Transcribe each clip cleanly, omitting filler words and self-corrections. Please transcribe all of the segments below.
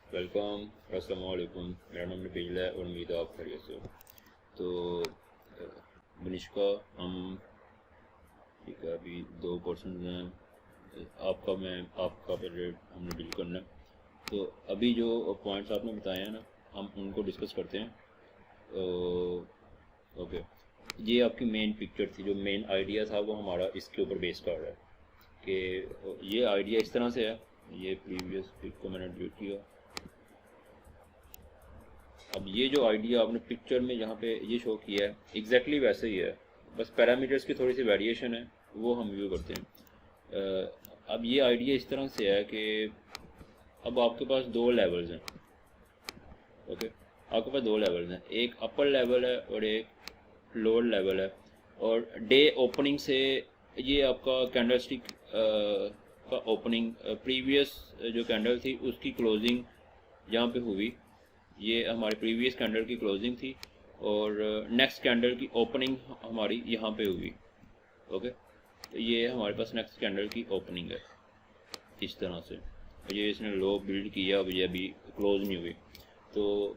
Welcome. अस्सलाम वालेकुम। मेरा नाम नबील है और उम्मीद है आप खैरियत से हो। तो मनिष्का, हम ठीक है, अभी दो पर्सन हैं। आपका पहले हमने डील करना है। तो अभी जो पॉइंट्स आपने बताए हैं ना, हम उनको डिस्कस करते हैं। ओके, ये आपकी मेन पिक्चर थी, जो मेन आइडिया था वो हमारा इसके ऊपर बेस कर रहा है कि ये आइडिया इस तरह से है। ये प्रीवियस पिक को मैंने डिलीट किया। अब ये जो आइडिया आपने पिक्चर में जहाँ पे ये शो किया है एग्जैक्टली वैसे ही है, बस पैरामीटर्स की थोड़ी सी वेरिएशन है, वो हम व्यू करते हैं। अब ये आइडिया इस तरह से है कि अब आपके पास दो लेवल्स हैं। ओके, आपके पास दो लेवल्स हैं, एक अपर लेवल है और एक लोअर लेवल है। और डे ओपनिंग से ये आपका कैंडलस्टिक का ओपनिंग प्रीवियस जो कैंडल थी उसकी क्लोजिंग यहाँ पे हुई। ये हमारी प्रीवियस कैंडल की क्लोजिंग थी और नेक्स्ट कैंडल की ओपनिंग हमारी यहाँ पे हुई। ओके, तो ये हमारे पास नेक्स्ट कैंडल की ओपनिंग है इस तरह से। ये इसने लो बिल्ड किया, अब ये अभी क्लोज नहीं हुई। तो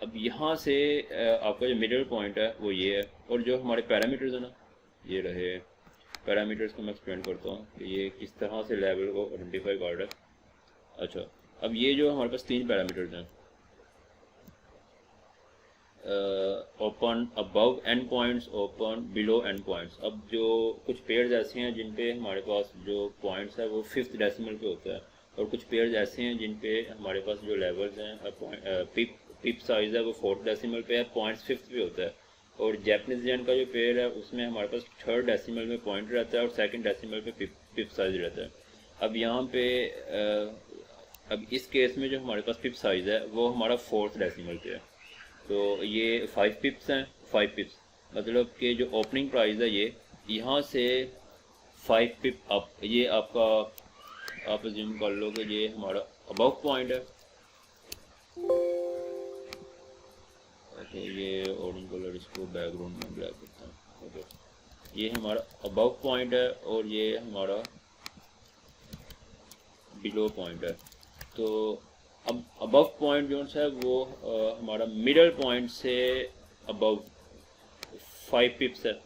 अब यहाँ से आपका जो मिडल पॉइंट है वो ये है, और जो हमारे पैरामीटर्स है ना, ये रहे पैरामीटर्स को मैं एक्सप्लेन करता हूँ कि ये किस तरह से लेवल को आइडेंटिफाई कर रहा है। अच्छा, अब ये जो हमारे पास तीन पैरामीटर्स हैं, open above and points, open below and points. अब जो कुछ पेयर्स ऐसे हैं जिन पे हमारे पास जो पॉइंट्स है वो 5th डेसिमल पे होता है, और कुछ पेयर्स ऐसे हैं जिन पे हमारे पास जो लेवल्स हैं पिप साइज है वो 4th डेसिमल पे है, पॉइंट्स 5th पे होता है। और जैपनीज जेन का जो पेयर है उसमें हमारे पास 3rd डेसिमल में पॉइंट रहता है और 2nd डेसिमल पे पिप साइज रहता है। अब यहाँ पे अब इस केस में जो हमारे पास पिप साइज है वो हमारा 4th डेसिमल पे है। तो ये 5 पिप्स हैं। 5 पिप्स मतलब कि जो ओपनिंग प्राइस है ये यहाँ से 5 पिप अप, ये आपका आप अज्यूम कर लो कि ये हमारा अबव पॉइंट है। तो ये ऑरेंज कलर, इसको बैकग्राउंड में ब्लैक करता हूँ। ओके, ये हमारा अबव पॉइंट है और ये हमारा बिलो पॉइंट है। तो अब अबव पॉइंट जो है वो हमारा मिडल पॉइंट से अबव 5 पिप्स है,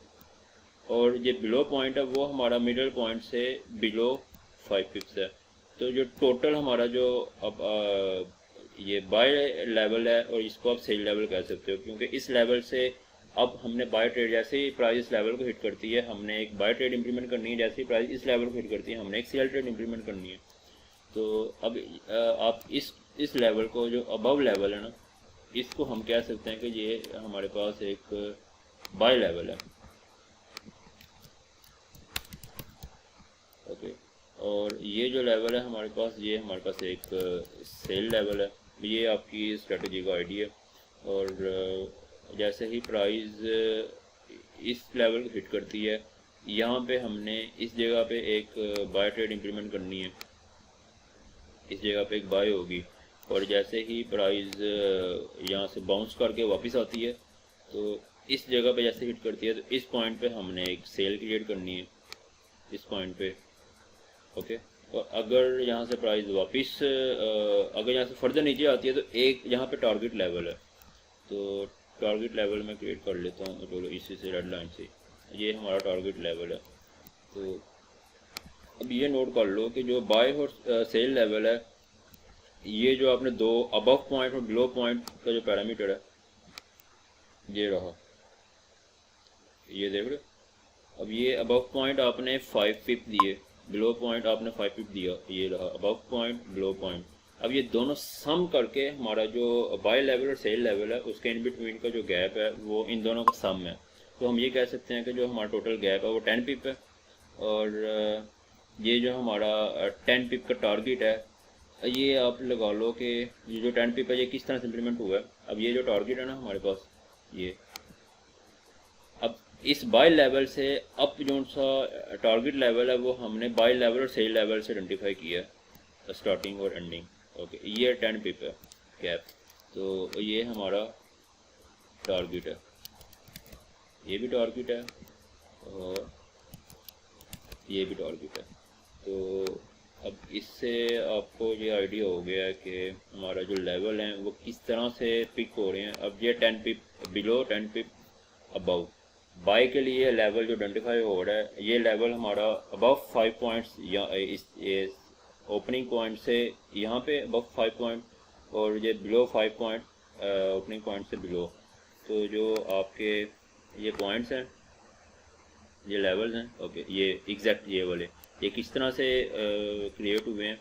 और ये बिलो पॉइंट है वो हमारा मिडल पॉइंट से बिलो 5 पिप्स है। तो जो टोटल हमारा जो अब ये बाय लेवल है, और इसको आप सेल लेवल कह सकते हो, क्योंकि इस लेवल से अब हमने बाय ट्रेड, जैसे ही प्राइस इस लेवल को हिट करती है हमने एक बाय ट्रेड इंप्लीमेंट करनी है, जैसे ही प्राइस इस लेवल को हिट करती है हमने एक सेल ट्रेड इंप्लीमेंट करनी है। तो अब आप इस लेवल को, जो अबव लेवल है ना, इसको हम कह सकते हैं कि ये हमारे पास एक बाय लेवल है। ओके, और ये जो लेवल है हमारे पास, ये हमारे पास एक सेल लेवल है। ये आपकी स्ट्रेटजी का आइडिया है। और जैसे ही प्राइस इस लेवल को हिट करती है, यहाँ पे हमने इस जगह पे एक बाय ट्रेड इंप्लीमेंट करनी है, इस जगह पे एक बाय होगी। और जैसे ही प्राइस यहाँ से बाउंस करके वापस आती है, तो इस जगह पे जैसे हिट करती है तो इस पॉइंट पे हमने एक सेल क्रिएट करनी है, इस पॉइंट पे। ओके, और अगर यहाँ से प्राइस वापस अगर यहाँ से फर्दर नीचे आती है तो एक यहाँ पे टारगेट लेवल है, तो टारगेट लेवल मैं क्रिएट कर लेता हूँ। चलो इसी से रेड लाइन से, ये हमारा टारगेट लेवल है। तो अब ये नोट कर लो कि जो बाय और सेल लेवल है, ये जो आपने दो अबव पॉइंट और बिलो पॉइंट का जो पैरामीटर है ये रहा, ये देख रहे हो। अब ये अबव पॉइंट आपने 5 पिप दिए, बिलो पॉइंट आपने 5 पिप दिया, ये रहा अबव पॉइंट बिलो पॉइंट। अब ये दोनों सम करके हमारा जो बाय लेवल और सेल लेवल है उसके इन बिटवीन का जो गैप है वो इन दोनों का सम है। तो हम ये कह सकते हैं कि जो हमारा टोटल गैप है वो 10 पिप है। और ये जो हमारा 10 पिप का टारगेट है, ये आप लगा लो कि ये जो 10 पिप है ये किस तरह से इम्प्लीमेंट हुआ है। अब ये जो टारगेट है ना हमारे पास, ये अब इस बाय लेवल से अप जो सा टारगेट लेवल है वो हमने बाय लेवल और सेल लेवल से आइडेंटिफाई किया, स्टार्टिंग और एंडिंग। ओके, ये 10 पिप है गैप, तो ये हमारा टारगेट है, ये भी टारगेट है और ये भी टारगेट है। तो अब इससे आपको ये आइडिया हो गया है कि हमारा जो लेवल है वो किस तरह से पिक हो रहे हैं। अब ये 10 पिप बिलो, 10 पिप अबव, बाय के लिए लेवल जो आइडेंटिफाई हो रहा है, ये लेवल हमारा अबव 5 पॉइंट्स या इस ओपनिंग पॉइंट से यहाँ पे अबव 5 पॉइंट, और ये बिलो 5 पॉइंट ओपनिंग पॉइंट से बिलो। तो जो आपके ये पॉइंट्स हैं, ये लेवल्स हैं, ओके, ये एग्जैक्ट ये वाले ये किस तरह से क्रिएट हुए हैं।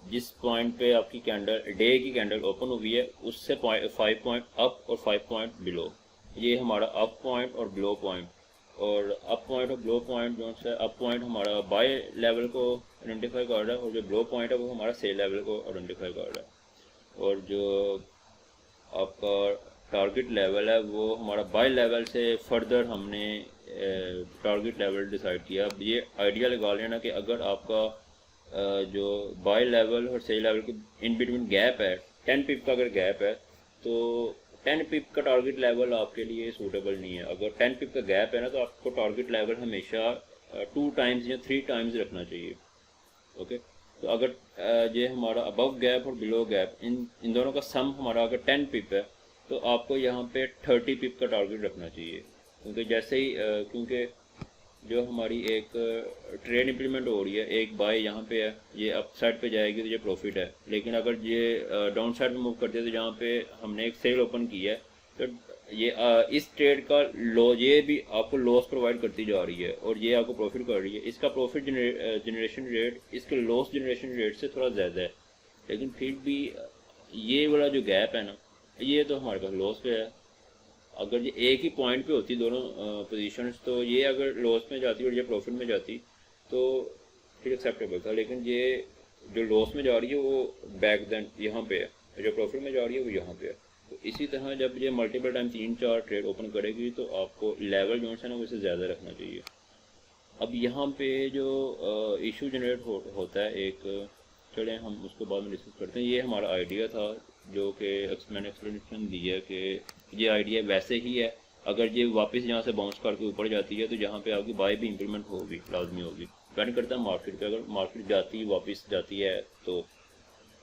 जिस पॉइंट पे आपकी कैंडल, डे की कैंडल ओपन हुई है, उससे 5 पॉइंट अप और 5 पॉइंट बिलो, ये हमारा अप पॉइंट और बिलो पॉइंट। और अप पॉइंट और बिलो पॉइंट जो है, अप पॉइंट हमारा बाय लेवल को आइडेंटिफाई कर रहा है, और जो बिलो पॉइंट है वो हमारा सेल लेवल को आइडेंटिफाई कर रहा है। और जो आपका टारगेट लेवल है वो हमारा बाय लेवल से फर्दर हमने टारगेट लेवल डिसाइड किया। अब ये आइडिया लगा लेना कि अगर आपका जो बाय लेवल और सेल लेवल के इन बिटवीन गैप है, 10 पिप का अगर गैप है, तो 10 पिप का टारगेट लेवल आपके लिए सूटेबल नहीं है। अगर 10 पिप का गैप है ना, तो आपको टारगेट लेवल हमेशा 2 टाइम्स या 3 टाइम्स रखना चाहिए। ओके, तो अगर ये हमारा अबव गैप और बिलो गैप, इन दोनों का सम हमारा अगर 10 पिप है, तो आपको यहाँ पे 30 पिप का टारगेट रखना चाहिए। क्योंकि जैसे ही क्योंकि जो हमारी एक ट्रेड इंप्लीमेंट हो रही है, एक बाय यहाँ पे है, ये अप साइड पे जाएगी तो ये प्रॉफिट है। लेकिन अगर ये डाउन साइड में मूव करते हैं, तो जहाँ पे हमने एक सेल ओपन की है, तो ये इस ट्रेड का ये भी आपको लॉस प्रोवाइड करती जा रही है, और ये आपको प्रॉफिट कर रही है। इसका प्रॉफिट जनरेशन रेट इसके लॉस जनरेशन रेट से थोड़ा ज़्यादा है, लेकिन फिर भी ये वाला जो गैप है ना, ये तो हमारे पास लॉस पे है। अगर ये एक ही पॉइंट पे होती दोनों पोजीशंस, तो ये अगर लॉस में जाती और ये प्रॉफिट में जाती तो फिर एक्सेप्टेबल था। लेकिन ये जो लॉस में जा रही है वो बैक देन यहाँ पे है, जो प्रॉफिट में जा रही है वो यहाँ पे है। तो इसी तरह जब ये मल्टीपल टाइम 3-4 ट्रेड ओपन करेगी, तो आपको लेवल जो है ना वो इससे ज़्यादा रखना चाहिए। अब यहाँ पे जो इशू जनरेट होता है एक, चलें हम उसको बाद में डिस्कस करते हैं। ये हमारा आइडिया था जो कि मैंने एक्सप्लेनेशन दी है कि ये आइडिया वैसे ही है। अगर ये वापस यहाँ से बाउंस करके ऊपर जाती है, तो जहाँ पे आपकी बाय भी इंप्लीमेंट होगी, लाजमी होगी। डिपेंड करता है मार्केट पे। अगर मार्केट वापस जाती है, तो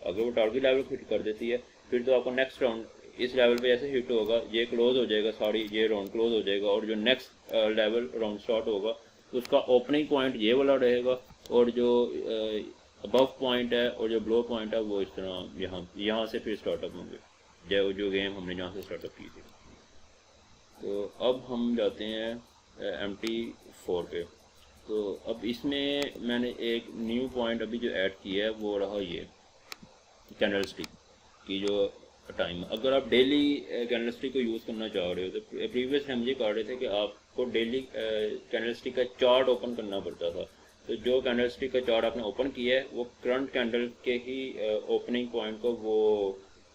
अगर वो टारगेट लेवल हिट कर देती है, फिर तो आपको नेक्स्ट राउंड इस लेवल पे ऐसे हिट होगा, ये क्लोज हो जाएगा, सारी ये राउंड क्लोज हो जाएगा, और जो नेक्स्ट लेवल राउंड स्टार्ट होगा तो उसका ओपनिंग पॉइंट ये वाला रहेगा, और जो अबव पॉइंट है और जो बिलो पॉइंट है वो इस तरह यहाँ से फिर स्टार्टअप होंगे, जो गेम हमने यहाँ से स्टार्टअप की थी। तो अब हम जाते हैं MT4 पे। तो अब इसमें मैंने एक न्यू पॉइंट अभी जो ऐड किया है वो रहा ये कैंडलस्टिक की जो टाइम। अगर आप डेली कैंडलस्टिक को यूज़ करना चाह रहे हो, तो प्रीवियस हम ये कर रहे थे कि आपको डेली कैंडलस्टिक का चार्ट ओपन करना पड़ता था। तो जो कैंडलस्टिक का चार्ट आपने ओपन किया है, वो करंट कैंडल के ही ओपनिंग पॉइंट को वो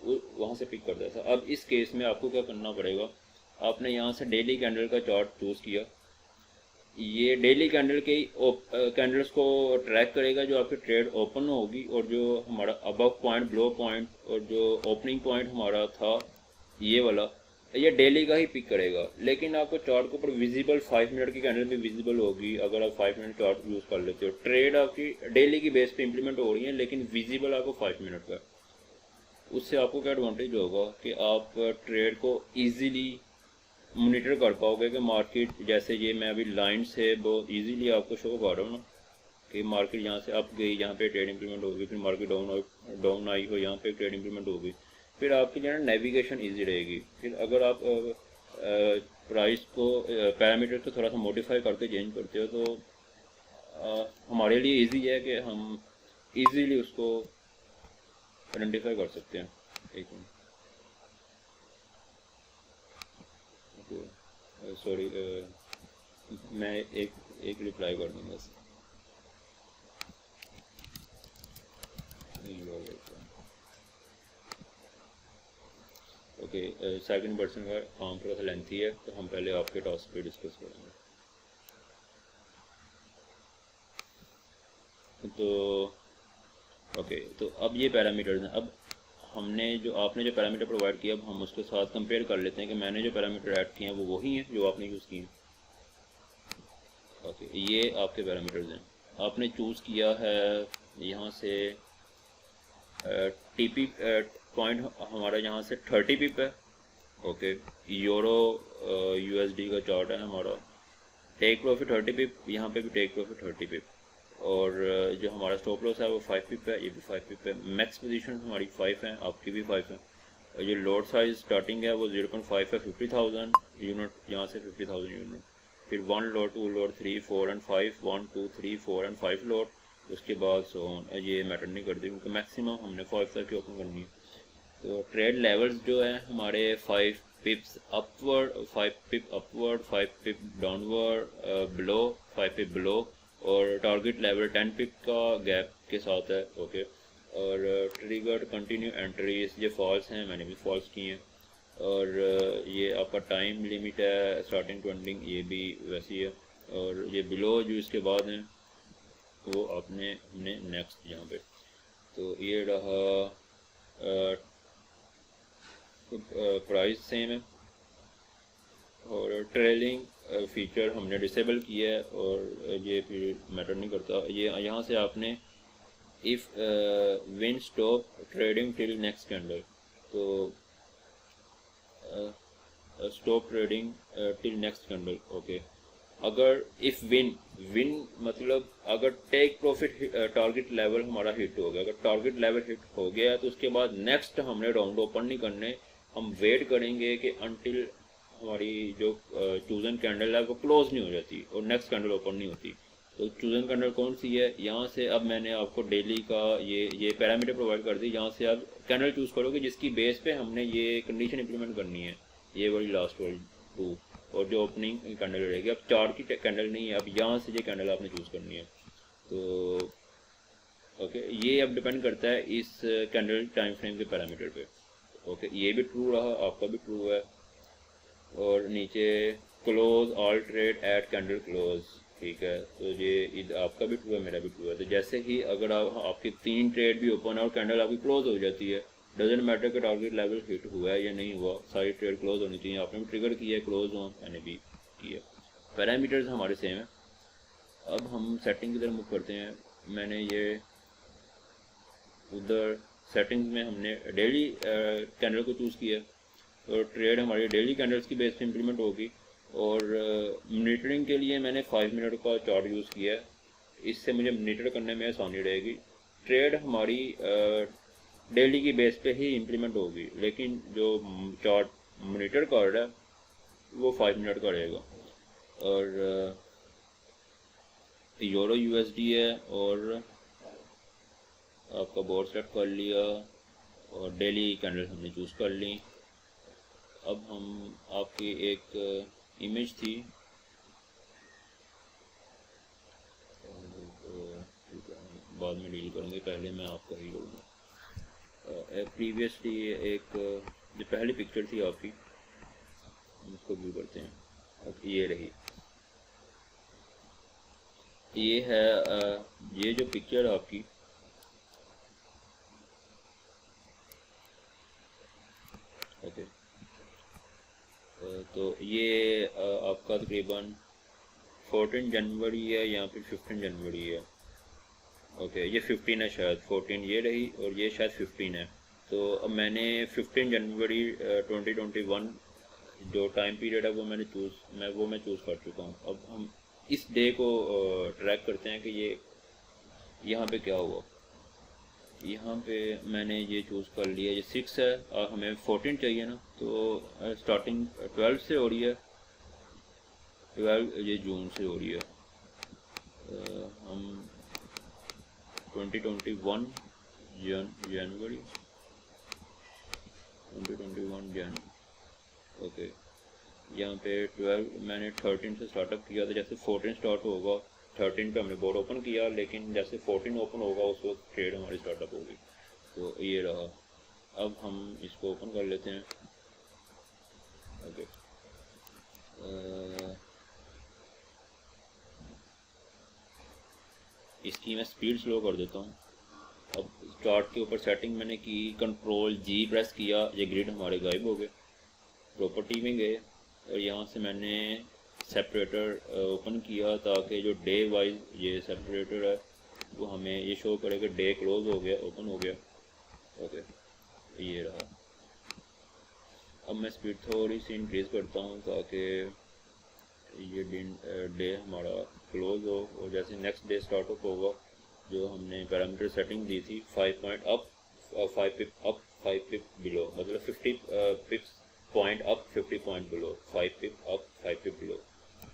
वहाँ से पिक करता था। अब इस केस में आपको क्या करना पड़ेगा, आपने यहाँ से डेली कैंडल का चार्ट चूज़ किया। ये डेली कैंडल के कैंडल्स को ट्रैक करेगा जो आपकी ट्रेड ओपन होगी, और जो हमारा अबव पॉइंट, बिलो पॉइंट, और जो ओपनिंग पॉइंट हमारा था ये वाला, ये डेली का ही पिक करेगा। लेकिन आपको चार्ट के ऊपर विजिबल 5 मिनट की कैंडल भी विजिबल होगी अगर आप 5 मिनट चार्ट यूज़ कर लेते हो। ट्रेड आपकी डेली की बेस पे इंप्लीमेंट हो रही है, लेकिन विजिबल आपको 5 मिनट का। उससे आपको क्या एडवांटेज होगा कि आप ट्रेड को ईजीली मॉनिटर कर पाओगे कि मार्केट, जैसे ये मैं अभी लाइन से बहुत इजीली आपको शो कर रहा हूँ ना, कि मार्केट यहाँ से अप गई, यहाँ पे ट्रेड इंप्लीमेंट होगी, फिर मार्केट डाउन आई हो, यहाँ पे ट्रेड इंप्लीमेंट होगी, फिर आपकी जो है नेविगेशन इजी रहेगी। फिर अगर आप प्राइस को पैरामीटर को थोड़ा सा मॉडिफाई करके चेंज करते हो, तो हमारे लिए इजी है कि हम इजीली उसको आइडेंटिफाई कर सकते हैं। एक मिनट, सॉरी, मैं एक रिप्लाई कर दूँगा। ओके, सेकंड पर्सन का काम थोड़ा सा लेंथी है, तो हम पहले आपके टास्क पे डिस्कस करेंगे। तो ओके, तो अब ये पैरामीटर्स हैं। अब आपने जो पैरामीटर प्रोवाइड किया, अब हम उसके साथ कंपेयर कर लेते हैं कि मैंने जो पैरामीटर ऐड किए हैं वो वही हैं जो आपने यूज़ किए हैं। ओके, ये आपके पैरामीटर्स हैं। आपने चूज़ किया है यहाँ से टीपी पॉइंट हमारा यहाँ से 30 पिप है। ओके, यूरो यूएसडी का चार्ट है हमारा। टेक प्रॉफिट 30 पिप, यहाँ पे भी टेक प्रॉफिट 30 पिप, और जो हमारा स्टॉप लॉस है वो 5 पिप है, ये भी 5 पिप है। मैक्स पोजीशन हमारी 5 है, आपकी भी 5 है। और ये लोड साइज स्टार्टिंग है वो 0.5 है, 50,000 यूनिट, यहाँ से 50,000 यूनिट। फिर 1 load, 2 load, 3, 4 and 5, 1, 2, 3, 4 and 5 load. उसके बाद सो ये मैटर नहीं करती क्योंकि मैक्सिमम हमने 5 तक की ओपन करनी है। तो ट्रेड लेवल्स जो है हमारे 5 पिप्स अपवर्ड, 5 पिप अपवर्ड, 5 पिप डाउनवर्ड, बिलो, 5 पिप बिलो, और टारगेट लेवल 10 पिप का गैप के साथ है। ओके, और ट्रिगर्ड कंटिन्यू एंट्रीज ये फॉल्स हैं, मैंने भी फॉल्स किए हैं। और ये आपका टाइम लिमिट है स्टार्टिंग टू एंडिंग, ये भी वैसी है। और ये बिलो जो इसके बाद हैं वो हमने नेक्स्ट यहाँ पे, तो ये रहा प्राइस सेम है। और ट्रेलिंग फीचर हमने डिसेबल किया है, और ये फिर मैटर नहीं करता। ये यहाँ से आपने if win stop trading till next candle, तो stop trading till next candle. Okay, अगर इफ़ विन मतलब अगर टेक प्रॉफिट टारगेट लेवल हमारा हिट हो गया, अगर टारगेट लेवल हिट हो गया तो उसके बाद नेक्स्ट हमने राउंड ओपन नहीं करने, हम वेट करेंगे कि अनटिल हमारी जो चूजन कैंडल है वो क्लोज नहीं हो जाती और नेक्स्ट कैंडल ओपन नहीं होती। तो चूजन कैंडल कौन सी है, यहाँ से अब मैंने आपको डेली का ये पैरामीटर प्रोवाइड कर दी। यहाँ से आप कैंडल चूज़ करोगे जिसकी बेस पे हमने ये कंडीशन इंप्लीमेंट करनी है, ये वाली लास्ट वाली 2, और जो ओपनिंग कैंडल रहेगी। अब चार्ट की कैंडल नहीं है, अब यहाँ से ये कैंडल आपने चूज़ करनी है। तो ओके, ये अब डिपेंड करता है इस कैंडल टाइम फ्रेम के पैरामीटर पे। ओके, ये भी ट्रू रहा, आपका भी ट्रू है। और नीचे close all trade at candle close, ठीक है, तो ये आपका भी ट्रू है, मेरा भी ट्रू है। तो जैसे ही अगर आपकी 3 ट्रेड भी ओपन और कैंडल आपकी क्लोज हो जाती है, डजेंट मैटर कि टारगेट लेवल हिट हुआ है या नहीं हुआ, सारी ट्रेड क्लोज होनी चाहिए। आपने भी ट्रिगर किया है क्लोज हो, मैंने भी किया। पैरामीटर्स हमारे सेम है। अब हम सेटिंग की तरफ मूव करते हैं। मैंने ये उधर सेटिंग्स में हमने डेली कैंडल को चूज़ किया, और ट्रेड हमारी डेली कैंडल्स की बेस पे इम्प्लीमेंट होगी। और मॉनिटरिंग के लिए मैंने 5 मिनट का चार्ट यूज़ किया है, इससे मुझे मॉनिटर करने में आसानी रहेगी। ट्रेड हमारी डेली की बेस पे ही इम्प्लीमेंट होगी, लेकिन जो चार्ट मॉनिटर कर रहा है वो 5 मिनट का रहेगा। और यूरो यूएसडी है, और आपका बोर्ड सेट कर लिया, और डेली कैंडल हमने चूज़ कर ली। अब हम आपकी एक इमेज थी, बाद में डील करेंगे, पहले मैं आपका ही लूँगा। प्रीवियसली एक जो पहली पिक्चर थी आपकी, उसको व्यू करते हैं। अब ये रही, ये है ये जो पिक्चर आपकी, ओके, तो ये आपका तकरीबन 14 जनवरी है, यहाँ पे 15 जनवरी है। ओके, ये 15 है शायद, 14 ये रही और ये शायद 15 है। तो अब मैंने 15 जनवरी 2021 जो टाइम पीरियड है वो मैंने चूज़ कर चुका हूँ। अब हम इस डे को ट्रैक करते हैं कि ये यहाँ पे क्या हुआ। यहाँ पे मैंने ये चूज़ कर लिया, ये 6 है और हमें 14 चाहिए ना, तो स्टार्टिंग 12 से हो रही है, 12 ये जून से हो रही है। हम 2021 जनवरी 2021 जन, ओके, यहाँ पे 12 मैंने 13 से स्टार्टअप किया था। जैसे 14 स्टार्ट होगा, 13 पे हमने बोर्ड ओपन किया, लेकिन जैसे 14 ओपन होगा उस वक्त ट्रेड हमारी स्टार्टअप होगी। तो ये रहा। अब हम इसको ओपन कर लेते हैं। ओके, इसकी मैं स्पीड स्लो कर देता हूँ। अब चार्ट के ऊपर सेटिंग मैंने की, कंट्रोल जी प्रेस किया, ये ग्रिड हमारे गायब हो गए। प्रॉपर्टी में गए और यहाँ से मैंने सेपरेटर ओपन किया ताकि जो डे वाइज ये सेपरेटर है वो हमें ये शो करेगा डे क्लोज हो गया, ओपन हो गया। ओके, ये रहा। अब मैं स्पीड थोड़ी सी इंक्रीज़ करता हूँ ताकि ये डे हमारा क्लोज हो, और जैसे नेक्स्ट डे स्टार्ट अप होगा जो हमने पैरामीटर सेटिंग दी थी 5 पॉइंट अप 5 पिप अप 5 पिप बिलो, मतलब 50 पिप्स पॉइंट अप 50 पॉइंट बिलो, 5 पिप अप 5 पिप बिलो।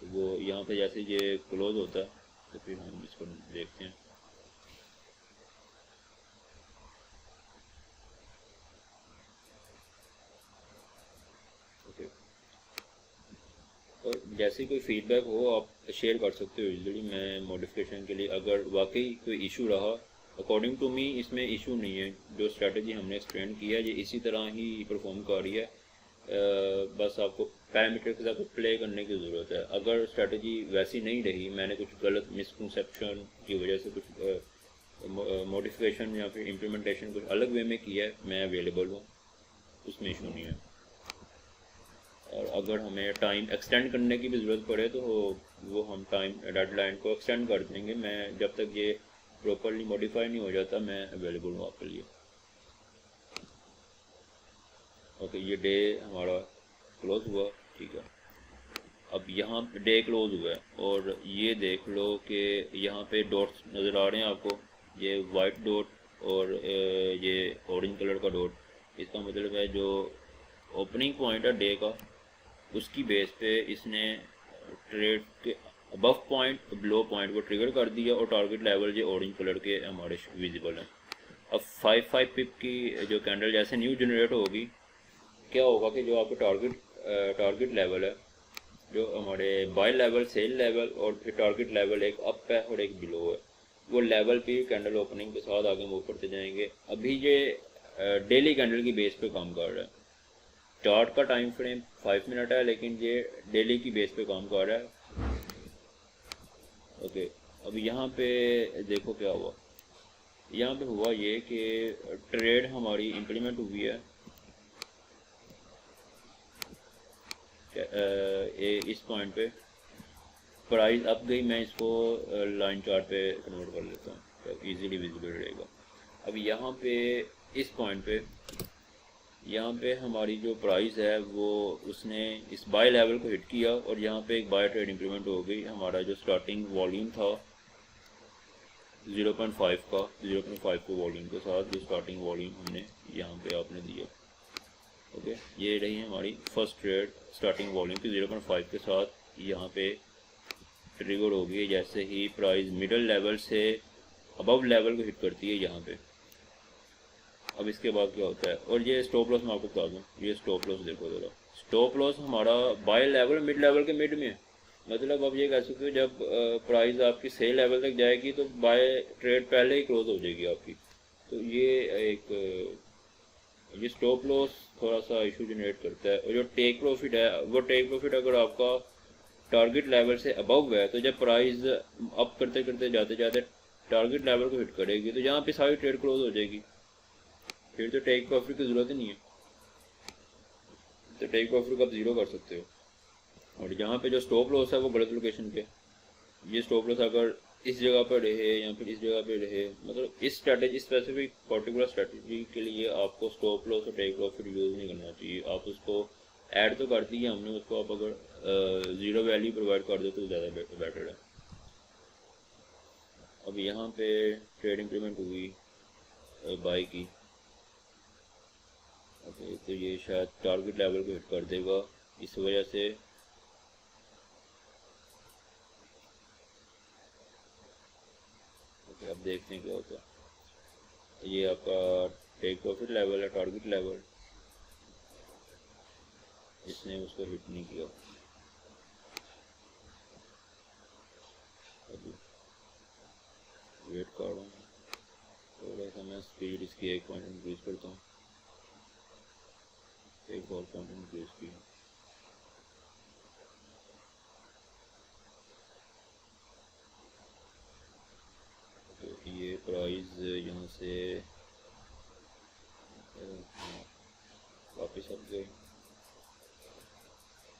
वो यहाँ पे जैसे ये क्लोज होता है तो फिर हम इसको देखते हैं। ओके, और जैसे कोई फीडबैक हो आप शेयर कर सकते हो इजीली, मैं मॉडिफिकेशन के लिए अगर वाकई कोई इशू रहा। अकॉर्डिंग टू मी इसमें इशू नहीं है, जो स्ट्रेटजी हमने एक्सप्लेन किया है ये इसी तरह ही परफॉर्म कर रही है। बस आपको पैरामीटर के साथ प्ले करने की ज़रूरत है। अगर स्ट्रेटजी वैसी नहीं रही, मैंने कुछ गलत मिसकंसेप्शन की वजह से कुछ मॉडिफिकेशन या फिर इम्प्लीमेंटेशन कुछ अलग वे में किया है, मैं अवेलेबल हूँ, उसमें इशू नहीं है। और अगर हमें टाइम एक्सटेंड करने की भी ज़रूरत पड़े तो वो हम टाइम डेडलाइन को एक्सटेंड कर देंगे। मैं जब तक ये प्रॉपरली मॉडिफाई नहीं हो जाता मैं अवेलेबल हूँ आपके लिए। ओके, ये डे हमारा क्लोज हुआ, ठीक है। अब यहाँ डे क्लोज हुआ है और ये देख लो कि यहाँ पे डॉट्स नज़र आ रहे हैं आपको, ये वाइट डॉट और ये ऑरेंज कलर का डॉट। इसका मतलब है जो ओपनिंग पॉइंट है डे का, उसकी बेस पे इसने ट्रेड के अबव पॉइंट बिलो पॉइंट को ट्रिगर कर दिया और टारगेट लेवल जो ऑरेंज कलर के हमारे विजिबल हैं। अब 5 पिप की जो कैंडल जैसे न्यू जनरेट होगी, क्या होगा कि जो आपका टारगेट लेवल है, जो हमारे बाय लेवल, सेल लेवल और फिर टारगेट लेवल एक अप है और एक बिलो है, वो लेवल पे कैंडल ओपनिंग के साथ आगे मूव करते जाएंगे। अभी ये डेली कैंडल की बेस पे काम कर रहा है। चार्ट का टाइम फ्रेम 5 मिनट है, लेकिन ये डेली की बेस पे काम कर रहा है। ओके, अब यहाँ पे देखो क्या हुआ। यहाँ पे हुआ ये कि ट्रेड हमारी इम्प्लीमेंट हुई है इस पॉइंट पे, प्राइस अप गई। मैं इसको लाइन चार्ट पे कन्वर्ट कर लेता हूँ तो इजीली विजिबल रहेगा। अब यहाँ पे इस पॉइंट पे, यहाँ पे हमारी जो प्राइस है वो उसने इस बाय लेवल को हिट किया और यहाँ पे एक बाय ट्रेड इंप्लीमेंट हो गई। हमारा जो स्टार्टिंग वॉल्यूम था 0.5 का, 0.5 के वॉल्यूम के साथ जो स्टार्टिंग वॉल्यूम हमने यहाँ पे आपने दिया। ओके, ये रही हमारी फर्स्ट ट्रेड स्टार्टिंग वॉल्यूम की 0.5 के साथ यहाँ पे ट्रिगर हो गई जैसे ही प्राइस मिडल लेवल से अबव लेवल को हिट करती है यहाँ पे। अब इसके बाद क्या होता है, और ये स्टॉप लॉस मैं आपको बता दूँ, ये स्टॉप लॉस देखो ज़रा। स्टॉप लॉस हमारा बाय लेवल मिड लेवल के मिड में, मतलब अब ये कह सकते हो जब प्राइस आपकी सेल लेवल तक जाएगी तो बाय ट्रेड पहले ही क्लोज हो जाएगी आपकी। तो ये स्टॉप लॉस थोड़ा सा इशू जनरेट करता है। और जो टेक प्रॉफिट है, वो टेक प्रॉफिट अगर आपका टारगेट लेवल से अबव है तो जब प्राइस अप करते करते जाते जाते टारगेट लेवल को हिट करेगी तो यहाँ पे सारी ट्रेड क्लोज हो जाएगी, फिर तो टेक प्रॉफिट की ज़रूरत ही नहीं है। तो टेक प्रॉफिट को आप ज़ीरो कर सकते हो। और यहाँ पे जो स्टॉप लॉस है वो गलत लोकेशन पे, ये स्टॉप लॉस अगर इस जगह पर रहे या फिर इस जगह पे रहे, मतलब इस स्ट्रैटेजी स्पेसिफिक पर्टिकुलर स्ट्रैटेजी के लिए आपको स्टॉप लॉस और टेक प्रॉफिट यूज़ नहीं करना चाहिए। आप उसको ऐड तो कर दी है हमने, उसको आप अगर ज़ीरो वैल्यू प्रोवाइड कर दो तो ज़्यादा बेटर है। अब यहाँ पे ट्रेड इंप्लीमेंट हुई बाई की। ओके, तो ये शायद टारगेट लेवल को हिट कर देगा, इस वजह से ओके अब देखते हैं क्या होता है। ये आपका टेक प्रॉफिट लेवल है, टारगेट लेवल, इसने उसको हिट नहीं किया। अभी वेट कर रहा हूँ, थोड़ा सा मैं स्पीड इसकी 1 पॉइंट इंक्रीज करता हूँ, 1 और पॉइंट इंक्रीज की। तो ये प्राइस यहाँ से वापस अब गई।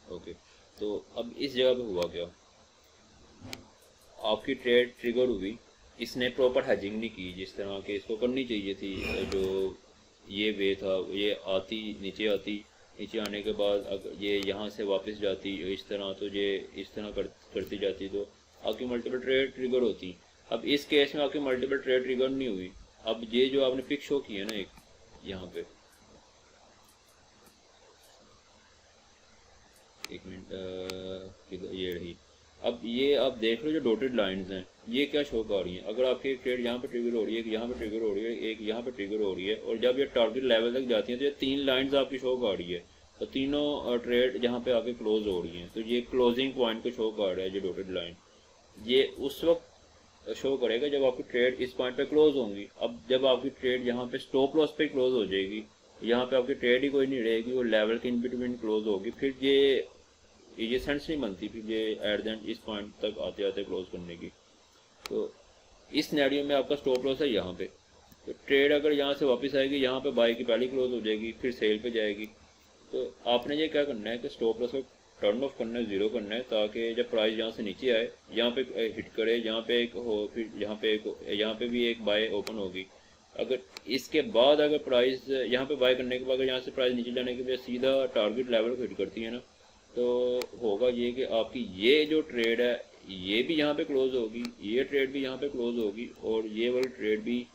ओके, तो अब इस जगह पे हुआ क्या, आपकी ट्रेड ट्रिगर हुई इसने प्रॉपर हेजिंग नहीं की जिस तरह के इसको करनी चाहिए थी। जो ये वे था, ये आती नीचे आती, नीचे आने के बाद अगर ये यहाँ से वापस जाती इस तरह, तो ये इस तरह करती जाती तो आपकी मल्टीपल ट्रेड ट्रिगर होती। अब इस केस में आपकी मल्टीपल ट्रेड ट्रिगर नहीं हुई। अब ये जो आपने पिक शो की है ना, एक यहाँ पे, एक मिनट, ये रही। अब ये आप देख लो जो डॉटेड लाइंस हैं ये क्या शो कर रही हैं। अगर आपकी एक ट्रेड यहाँ पे ट्रिगर हो रही है, एक यहाँ पे ट्रिगर हो रही है, एक यहाँ पे ट्रिगर हो रही है, और जब ये टारगेट लेवल तक जाती है तो ये 3 लाइंस आपकी शो कर रही है, और तीनों ट्रेड जहाँ पे आके क्लोज हो रही हैं, तो ये क्लोजिंग पॉइंट को शो कर रहा है। जो डॉटेड लाइन ये उस वक्त शो करेगा जब आपकी ट्रेड इस पॉइंट पे क्लोज होंगी। अब जब आपकी ट्रेड यहाँ पे स्टॉप लॉस पे क्लोज हो जाएगी, यहाँ पे आपकी ट्रेड ही कोई नहीं रहेगी, वो लेवल के इन बिटवीन क्लोज होगी, फिर ये सेंस नहीं बनती फिर ये एट द एंड इस पॉइंट तक आते आते क्लोज करने की। तो इस सिनेरियो में आपका स्टॉप लॉस है यहाँ पे, तो ट्रेड अगर यहाँ से वापस आएगी, यहाँ पे बाई की पहली क्लोज हो जाएगी, फिर सेल पे जाएगी। तो आपने ये क्या करना है कि स्टॉप लॉस को टर्न ऑफ करना है, ज़ीरो करना है, ताकि जब प्राइस यहाँ से नीचे आए, यहाँ पे हिट करे, यहाँ पे एक हो, फिर यहाँ पे भी एक बाय ओपन होगी। अगर इसके बाद अगर प्राइस यहाँ पे बाय करने के बाद अगर यहाँ से प्राइस नीचे जाने के बाद सीधा टारगेट लेवल को हिट करती है ना, तो होगा ये कि आपकी ये जो ट्रेड है ये भी यहाँ पे क्लोज होगी, ये ट्रेड भी यहाँ पे क्लोज होगी, और ये वाली ट्रेड भी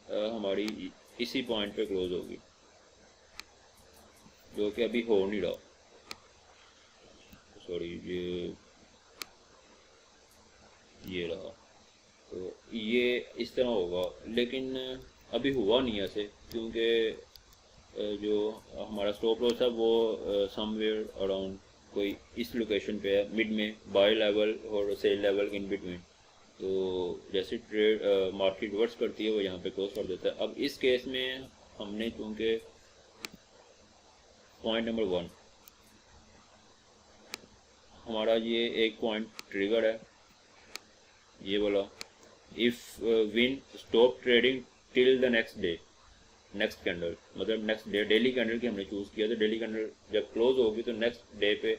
हमारी इसी पॉइंट पे क्लोज होगी, जो कि अभी हो नहीं रहा। सॉरी, ये रहा। तो ये इस तरह होगा, लेकिन अभी हुआ नहीं ऐसे, क्योंकि जो हमारा स्टॉप लॉस है वो समवेयर अराउंड कोई इस लोकेशन पे है, मिड में, बाय लेवल और सेल लेवल इन बिटवीन। तो जैसे ट्रेड मार्केट रिवर्स करती है वो यहाँ पे क्लोज कर देता है। अब इस केस में हमने क्योंकि पॉइंट नंबर 1 हमारा ये एक पॉइंट ट्रिगर है, ये बोला if win stop trading till the next day, next candle मतलब नेक्स्ट डे, डेली कैंडल की हमने चूज़ किया, तो डेली कैंडल जब क्लोज होगी तो नेक्स्ट डे पे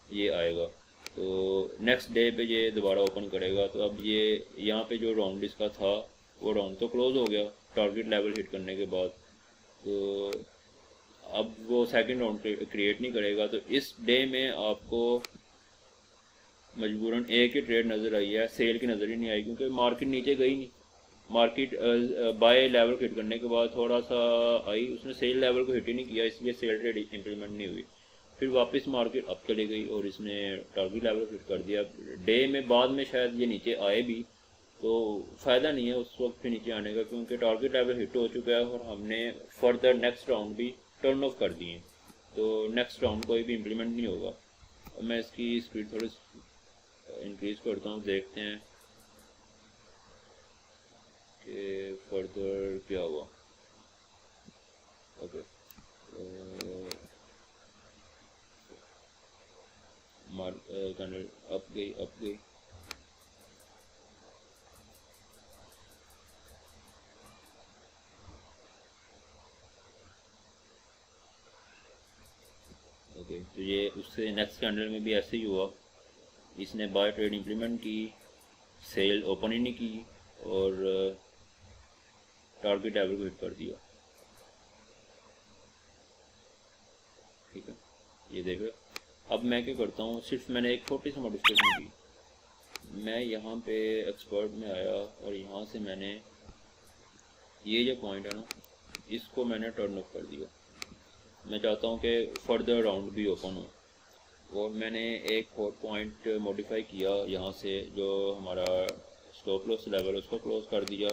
ये आएगा, तो नेक्स्ट डे पे ये दोबारा ओपन करेगा। तो अब ये यहाँ पे जो राउंड इसका था वो राउंड तो क्लोज हो गया टारगेट लेवल हिट करने के बाद, तो अब वो सेकंड राउंड क्रिएट नहीं करेगा। तो इस डे में आपको मजबूरन एक ही ट्रेड नज़र आई है, सेल की नज़र ही नहीं आई, क्योंकि मार्केट नीचे गई नहीं। मार्केट बाय लेवल को हिट करने के बाद थोड़ा सा आई, उसने सेल लेवल को हिट ही नहीं किया, इसलिए सेल ट्रेड इंप्लीमेंट नहीं हुई। फिर वापस मार्केट अप चली गई और इसने टारगेट लेवल को हिट कर दिया। डे में बाद में शायद ये नीचे आए भी, तो फ़ायदा नहीं है उस वक्त फिर नीचे आने का, क्योंकि टारगेट लेवल हिट हो चुका है और हमने फर्दर नेक्स्ट राउंड भी टर्न ऑफ कर दिए, तो नेक्स्ट राउंड कोई भी इम्प्लीमेंट नहीं होगा। अब मैं इसकी स्पीड थोड़ी इंक्रीज़ करता हूँ, देखते हैं कि फर्दर क्या हुआ। ओके, कैंडल अप गई। ओके, तो ये उससे नेक्स्ट कैंडल में भी ऐसे ही हुआ, इसने बाय ट्रेड इंप्लीमेंट की, सेल ओपन ही नहीं की और टारगेट लेवल को हिट कर दिया। ठीक है, ये देख रहे हो। अब मैं क्या करता हूँ, सिर्फ मैंने एक छोटी सी मॉडिफिकेशन की, मैं यहाँ पे एक्सपर्ट में आया और यहाँ से मैंने ये जो पॉइंट है ना, इसको मैंने टर्न ऑफ कर दिया। मैं चाहता हूँ कि फर्दर राउंड भी ओपन हो, और मैंने एक और पॉइंट मॉडिफाई किया यहाँ से, जो हमारा स्टॉप लॉस लेवल उसको क्लोज कर दिया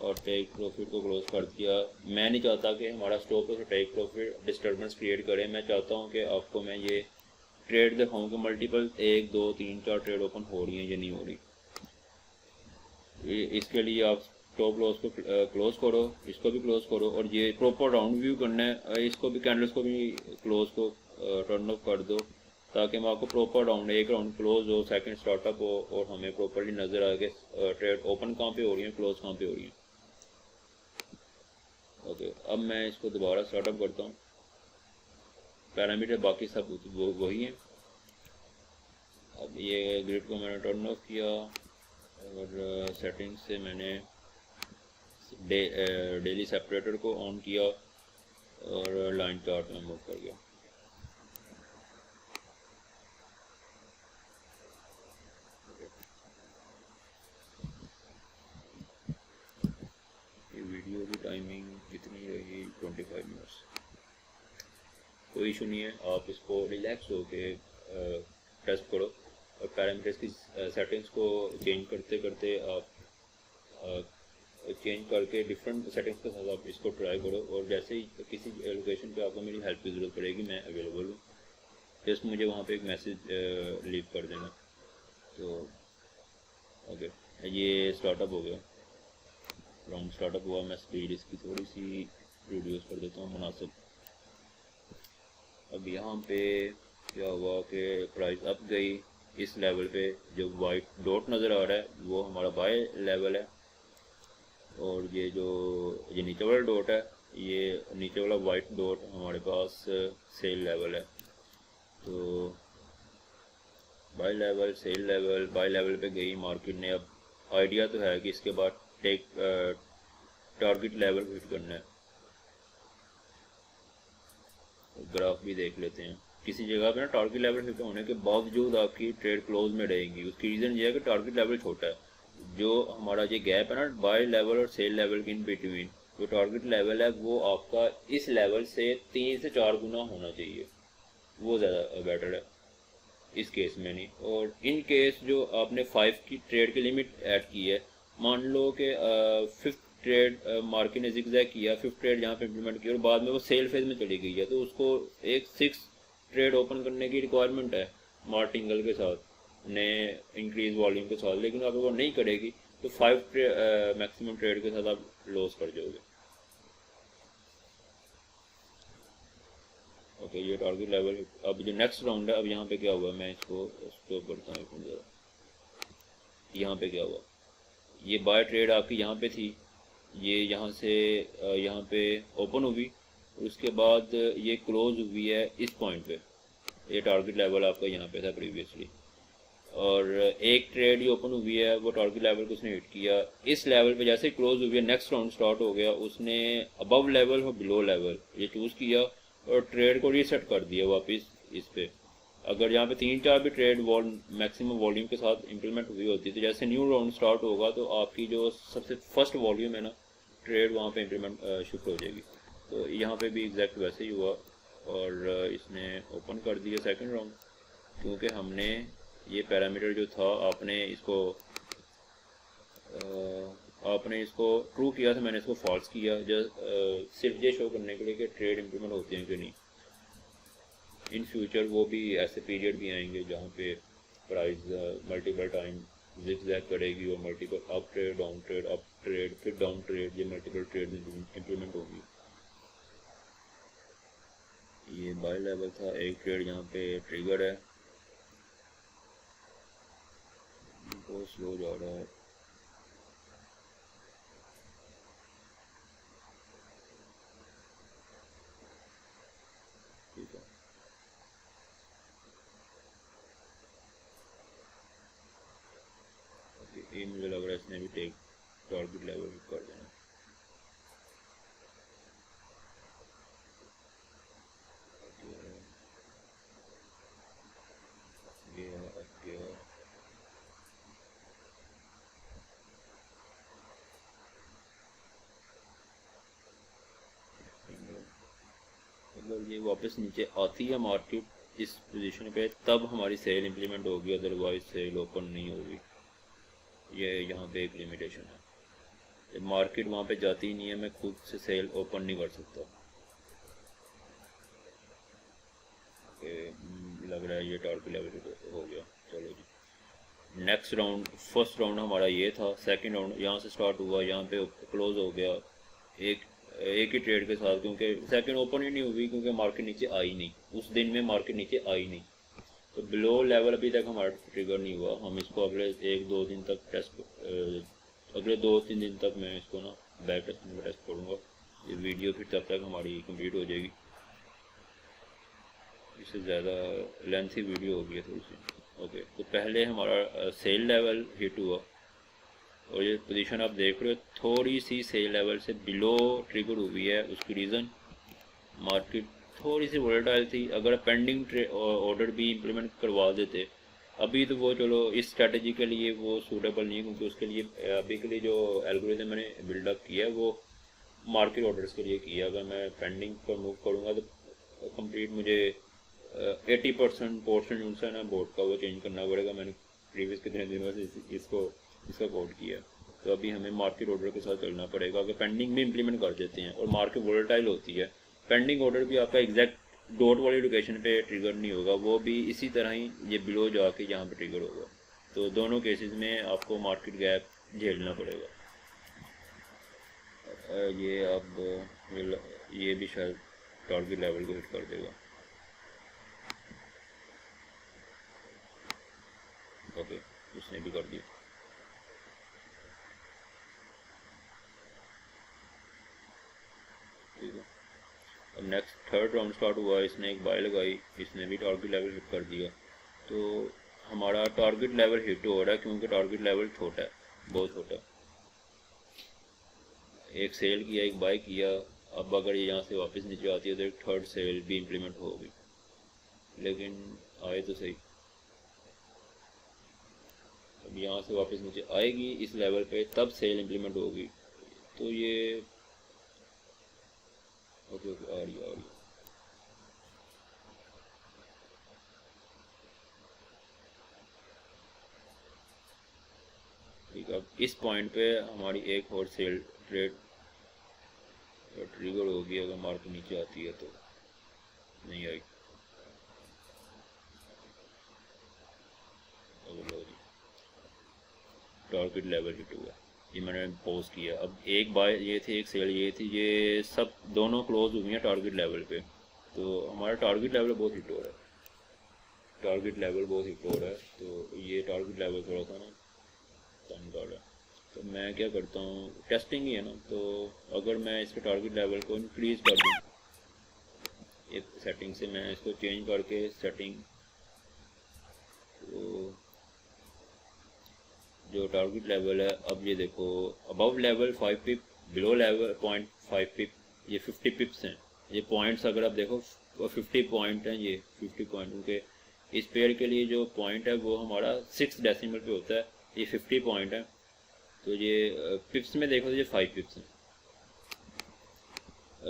और टेक प्रॉफिट को क्लोज कर दिया। मैं नहीं चाहता कि हमारा स्टॉप लॉस और टेक प्रॉफिट डिस्टर्बेंस क्रिएट करे। मैं चाहता हूँ कि आपको मैं ये ट्रेड दिखाऊँ कि मल्टीपल 1 2 3 4 ट्रेड ओपन हो रही हैं या नहीं हो रही। इसके लिए आप स्टॉप लॉस को क्लोज करो, इसको भी क्लोज करो, और ये प्रॉपर राउंड व्यू करना है, इसको भी कैंडल्स को भी क्लोज को टर्न ऑफ कर दो, ताकि मैं आपको प्रॉपर राउंड, एक राउंड क्लोज हो, सेकंड स्टार्टअप हो, और हमें प्रॉपरली नज़र आ के ट्रेड ओपन कहाँ पे हो रही है, क्लोज कहाँ पे हो रही है। ओके, अब मैं इसको दोबारा स्टार्टअप करता हूँ। पैरामीटर बाकी सब वही हैं। अब ये ग्रिड को मैंने टर्न ऑफ किया और सेटिंग से मैंने डेली सेपरेटर को ऑन किया और लाइन चार्ट में मूव कर गया। ये वीडियो की टाइमिंग कितनी रही? 25 मिनट्स। कोई इशू नहीं है, आप इसको रिलैक्स होके टेस्ट करो और पैरामीटर्स की सेटिंग्स को चेंज करते करते आप चेंज करके डिफरेंट सेटिंग्स के साथ आप इसको ट्राई करो। और जैसे ही किसी लोकेशन पे आपको मेरी हेल्प की ज़रूरत पड़ेगी, मैं अवेलेबल हूँ, जस्ट मुझे वहाँ पे एक मैसेज लीव कर देना। तो ओके, ये स्टार्टअप हो गया, राउंड स्टार्टअप हुआ। मैं स्पीड इसकी थोड़ी सी रिड्यूस कर देता हूँ मुनासिब। अब यहाँ पे क्या हुआ कि प्राइस अप गई इस लेवल पे। जो वाइट डॉट नज़र आ रहा है वो हमारा बाय लेवल है, और ये नीचे वाला डॉट है, ये नीचे वाला वाइट डॉट हमारे पास सेल लेवल है। तो buy level, sell level, buy level पे गई मार्केट ने। अब आइडिया तो है कि इसके बाद टारगेट लेवल हिट करना है। ग्राफ भी देख लेते हैं। किसी जगह पे ना टारगेट लेवल हिट होने के बावजूद आपकी ट्रेड क्लोज में रहेगी। उसकी रीज़न ये है कि टारगेट लेवल छोटा है। जो हमारा ये गैप है ना बाय लेवल और सेल लेवल के इन बिटवीन, जो टारगेट लेवल है वो आपका इस लेवल से 3 से 4 गुना होना चाहिए, वो ज़्यादा बेटर है इस केस में नहीं। और इन केस जो आपने 5 की ट्रेड की लिमिट ऐड की है, मान लो कि 5th ट्रेड मार्केट ने जिगजैग किया, 5th ट्रेड यहाँ पे इम्प्लीमेंट किया और बाद में वो सेल फेज में चली गई है, तो उसको एक 6th ट्रेड ओपन करने की रिक्वायरमेंट है मार्टिंगल के साथ, नए इंक्रीज वॉल्यूम के साथ। लेकिन अगर वो नहीं करेगी तो 5 मैक्सिमम ट्रेड के साथ आप लॉस कर जाओगे। ओके, ये टारगेट लेवल। अब जो नेक्स्ट राउंड है, अब यहाँ पे क्या हुआ, मैं इसको स्टॉप करता हूँ ज़रा। यहाँ पे क्या हुआ, ये बाय ट्रेड आपकी यहाँ पे थी, ये यहाँ से यहाँ पे ओपन हुई, उसके बाद ये क्लोज हुई है इस पॉइंट पे। ये टारगेट लेवल आपका यहाँ पे था प्रीवियसली, और एक ट्रेड ही ओपन हुई है, वो टारगेट लेवल को उसने हिट किया इस लेवल पे। जैसे क्लोज हुई है, नेक्स्ट राउंड स्टार्ट हो गया, उसने अबव लेवल और बिलो लेवल ये चूज़ किया और ट्रेड को रीसेट कर दिया वापस इस पे। अगर यहाँ पे 3-4 भी ट्रेड मैक्सिमम वॉल्यूम के साथ इंप्लीमेंट हुई होती, तो जैसे न्यू राउंड स्टार्ट होगा तो आपकी जो सबसे फर्स्ट वॉल्यूम है ना ट्रेड, वहाँ पे इंप्लीमेंट शिफ्ट हो जाएगी। तो यहाँ पे भी एग्जैक्ट वैसे ही हुआ, और इसने ओपन कर दिया सेकंड राउंड, क्योंकि हमने ये पैरामीटर जो था आपने इसको ट्रू किया था, मैंने इसको फॉल्स किया, जस्ट सिर्फ ये शो करने के लिए कि ट्रेड इंप्लीमेंट होते हैं कि नहीं। इन फ्यूचर वो भी ऐसे पीरियड भी आएंगे जहाँ पे प्राइस मल्टीपल टाइम जिगजैग करेगी और multiple up trade, down trade, up trade, फिर डाउन ट्रेड, ये मल्टीपल ट्रेड इंप्लीमेंट होगी। ये बाय लेवल था, एक ट्रेड यहाँ पे ट्रिगर है, बहुत स्लो जा रहा है। ठीक है, ये मुझे लग रहा है इसने भी टेक टारगेट लेवल कर देना। अगर ये वापस नीचे आती है मार्केट इस पोजीशन पे, तब हमारी सेल इंप्लीमेंट होगी, अदरवाइज सेल ओपन नहीं होगी। ये यहाँ पे एक लिमिटेशन है, जब मार्केट वहाँ पे जाती ही नहीं है, मैं खुद से सेल ओपन नहीं कर सकता। लग रहा है ये टारगेट लेवल हो गया। चलो जी, नेक्स्ट राउंड, फर्स्ट राउंड हमारा ये था, सेकंड राउंड यहाँ से स्टार्ट हुआ, यहाँ पे क्लोज हो गया एक ही ट्रेड के साथ, क्योंकि सेकंड ओपन ही नहीं हुई, क्योंकि मार्केट नीचे आई नहीं, उस दिन में मार्केट नीचे आई नहीं। तो बिलो लेवल अभी तक हमारा ट्रिगर नहीं हुआ। हम इसको अगले 1-2 दिन तक अगले 2-3 दिन तक मैं इसको ना बैक टेस्ट करूँगा। ये वीडियो फिर तब तक हमारी कंप्लीट हो जाएगी, इससे ज़्यादा लेंथी वीडियो हो गई है थोड़ी सी। ओके, तो पहले हमारा सेल लेवल हिट हुआ, और ये पोजीशन आप देख रहे हो थोड़ी सी सेल लेवल से बिलो ट्रिगर हुई है। उसकी रीज़न मार्केट थोड़ी सी वोलेटाइल थी। अगर पेंडिंग ऑर्डर भी इम्प्लीमेंट करवा देते अभी तो वो चलो इस स्ट्रैटेजी के लिए वो सूटेबल नहीं है, क्योंकि उसके लिए अभी के लिए जो एल्गोरिथम मैंने बिल्डअप किया है वो मार्केट ऑर्डर्स के लिए किया। अगर मैं पेंडिंग पर मूव करूँगा तो कंप्लीट मुझे 80% पोर्शन जो है ना बोर्ड का वो चेंज करना पड़ेगा। मैंने प्रीवियस कितने दिनों से इसका कोड किया। तो अभी हमें मार्केट ऑर्डर के साथ चलना पड़ेगा। अगर पेंडिंग भी इम्प्लीमेंट कर देते हैं और मार्केट वोलेटाइल होती है, पेंडिंग ऑर्डर भी आपका एग्जैक्ट डॉट वाली लोकेशन पे ट्रिगर नहीं होगा, वो भी इसी तरह ही ये बिलो जाके यहाँ पे ट्रिगर होगा। तो दोनों केसेस में आपको मार्केट गैप झेलना पड़ेगा। ये अब ये भी शायद टारगेट लेवल को हिट कर देगा। ओके, इसने भी कर दिया। ठीक है, अब नेक्स्ट थर्ड राउंड स्टार्ट हुआ, इसने एक बाय लगाई, इसने भी टारगेट लेवल हिट कर दिया। तो हमारा टारगेट लेवल हिट हो रहा है क्योंकि टारगेट लेवल छोटा है, बहुत छोटा है। एक सेल किया, एक बाय किया। अब अगर ये यहाँ से वापस नीचे आती है तो एक थर्ड सेल भी इम्प्लीमेंट होगी, लेकिन आए तो सही। अब यहाँ से वापस नीचे आएगी इस लेवल पे, तब सेल इम्प्लीमेंट होगी। तो ये ओके ओके आ रही है। ठीक है, अब इस पॉइंट पे हमारी एक और सेल ट्रेड ट्रिगर होगी। अगर मार्केट नीचे आती है तो नहीं आई। टारगेट लेवल हिट हुआ, ये मैंने पोज किया। अब एक बाय ये थी, एक सेल ये थी, ये सब दोनों क्लोज हुई हैं टारगेट लेवल पे। तो हमारा टारगेट लेवल बहुत हिट हो रहा है, टारगेट लेवल बहुत हिट हो रहा है। तो ये टारगेट लेवल थोड़ा सा ना तंग कर रहा है। तो मैं क्या करता हूँ, टेस्टिंग ही है ना, तो अगर मैं इसके टारगेट लेवल को इंक्रीज कर दूँ एक सेटिंग से, मैं इसको चेंज करके सेटिंग, तो जो टारगेट लेवल है, अब ये देखो अबव लेवल 5 पिप, बिलो लेवल 0.5 पिप, ये 50 पिप्स हैं। ये पॉइंट्स अगर आप देखो 50 पॉइंट हैं, ये 50 पॉइंट, क्योंकि इस पेयर के लिए जो पॉइंट है वो हमारा 6 डेसिमल पे होता है, ये 50 पॉइंट है। तो ये पिप्स में देखो तो ये 5 पिप्स हैं।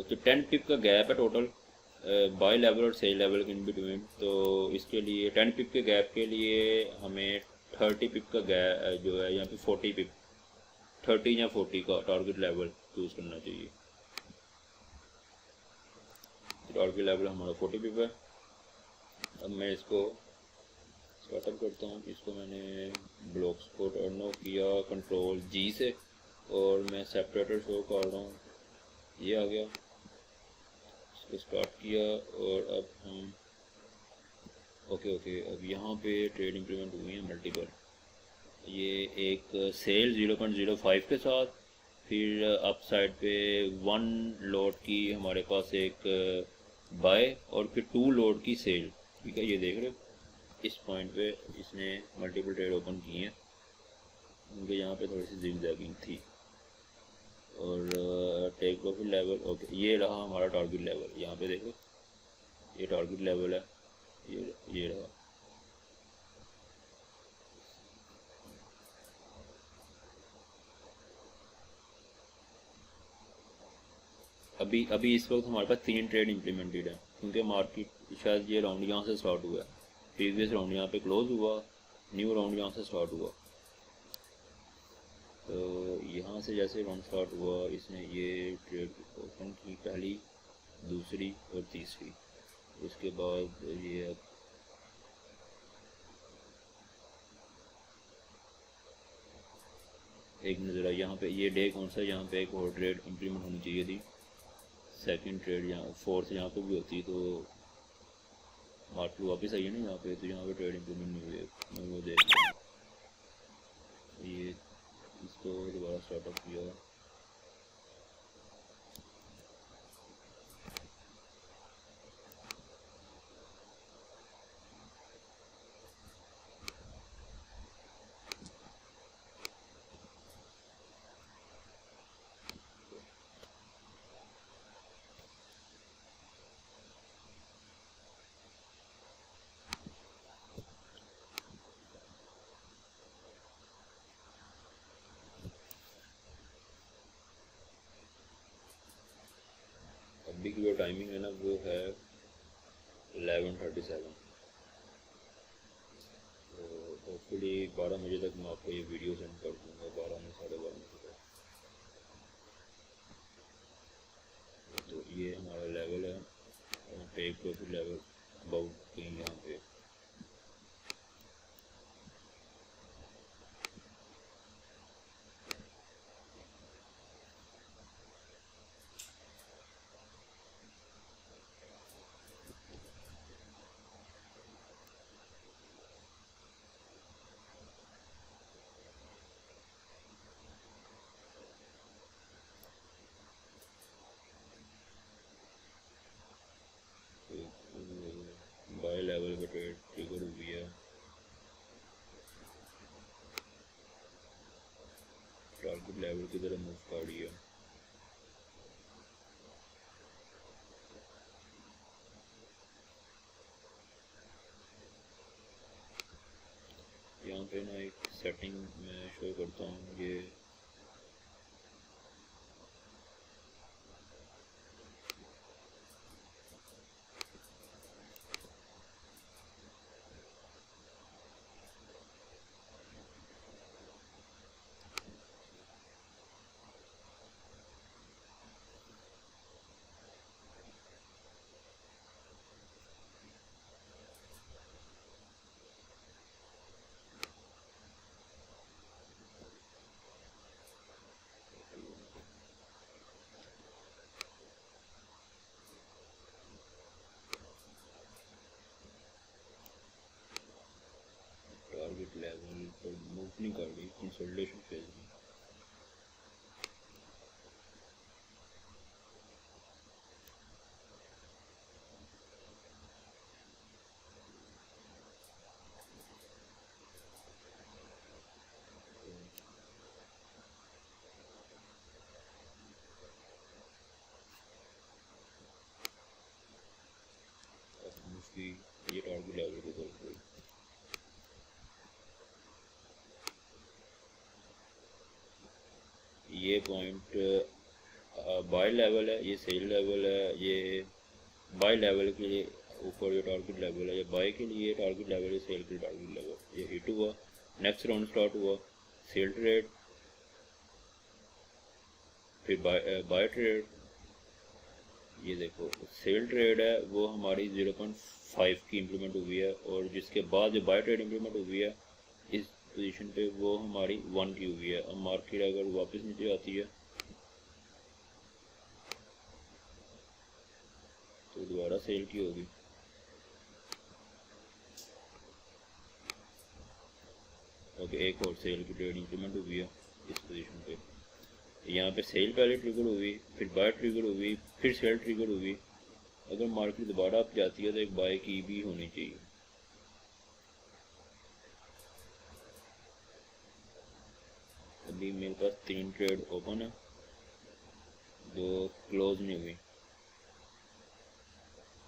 तो 10 पिप का गैप है टोटल बाय लेवल और सेल लेवल के इन बिटवीन। तो इसके लिए 10 पिप के गैप के लिए हमें 30 पिप का गैप जो है यहाँ पे 40 पिप, 30 या 40 का टारगेट लेवल चूज़ करना चाहिए। टारगेट लेवल हमारा 40 पिप है। अब मैं इसको स्टार्टअप करता हूँ। इसको मैंने ब्लॉक्स को टर्न ऑफ किया कंट्रोल जी से, और मैं सेपरेटर शो कर रहा हूँ, ये आ गया। इसको स्टार्ट किया और अब हम ओके अब यहाँ पे ट्रेड इंप्लीमेंट हुई है मल्टीपल। ये एक सेल 0.05 के साथ, फिर अप साइड पे 1 लॉट की हमारे पास एक बाय, और फिर 2 लॉट की सेल। ठीक है, ये देख रहे हो इस पॉइंट पे इसने मल्टीपल ट्रेड ओपन किए हैं, उनके यहाँ पे थोड़ी सी जिगजैगिंग थी। और टेक प्रॉफिट लेवल ओके, ये रहा हमारा टारगेट लेवल। यहाँ पे देखो ये टारगेट लेवल है, ये रहा। अभी इस वक्त हमारे पास 3 ट्रेड इम्प्लीमेंटेड है, क्योंकि मार्केट शायद ये राउंड यहाँ से स्टार्ट हुआ है, प्रीवियस राउंड यहाँ पे क्लोज हुआ, न्यू राउंड यहाँ से स्टार्ट हुआ। तो यहाँ से जैसे राउंड स्टार्ट हुआ, इसने ये ट्रेड ओपन की, पहली, दूसरी और तीसरी। उसके बाद ये एक नज़र आई यहाँ पे, ये डे कौन सा, यहाँ पे एक और ट्रेड इम्प्लीमेंट होनी चाहिए थी, सेकंड ट्रेड यहाँ, फोर्थ यहाँ पे भी होती तो मार्केट वापस आई है ना यहाँ पे, तो यहाँ पे ट्रेड इम्प्लीमेंट नहीं हुई है। मैं वो देख ये इसको दोबारा स्टार्टअप किया। की जो टाइमिंग है ना वो है 11:37। तो होपफुली 12 बजे तक मैं आपको ये वीडियो सेंड कर दूँगा, 12 में 12:30 तक। तो ये हमारा लेवल है, टेक प्रॉफिट लेवल अबाउट कहीं यहाँ पे। बाय लेवल पे ट्रेड ट्रिगर हुई है, टारगेट लेवल की तरह मूव कर रही है। यहाँ पे ना एक सेटिंग मैं शो करता हूँ, ये टारगेट लेवल पर मूव नहीं कर रही, कंसोलिडेशन फेज में। उसकी ये टारगेट लेवल की तरफ गई। ये पॉइंट बाय लेवल है, ये सेल लेवल है। ये बाय लेवल के लिए ऊपर जो टारगेट लेवल है, ये बाय के लिए टारगेट लेवल है, सेल के लिए टारगेट लेवल। ये हिट हुआ, नेक्स्ट राउंड स्टार्ट हुआ, सेल ट्रेड, फिर बाय ट्रेड। ये देखो सेल ट्रेड है वो हमारी 0.5 की इम्प्लीमेंट हुई है, और जिसके बाद जो बाय ट्रेड इम्प्लीमेंट हुई है इस पोजीशन पे वो हमारी 1 की हुई है। अब मार्केट अगर वापस नीचे आती है तो दोबारा सेल की होगी। ओके, एक और सेल की ट्रेड इम्प्लीमेंट हुई है इस पोजीशन पे। यहाँ पे सेल पहले ट्रिगर हुई, फिर बाय ट्रिगर हुई, फिर सेल ट्रिगर हुई। अगर मार्केट दोबारा अप जाती है तो एक बाय की भी होनी चाहिए। अभी मेरे पास 3 ट्रेड ओपन है, 2 क्लोज नहीं हुई।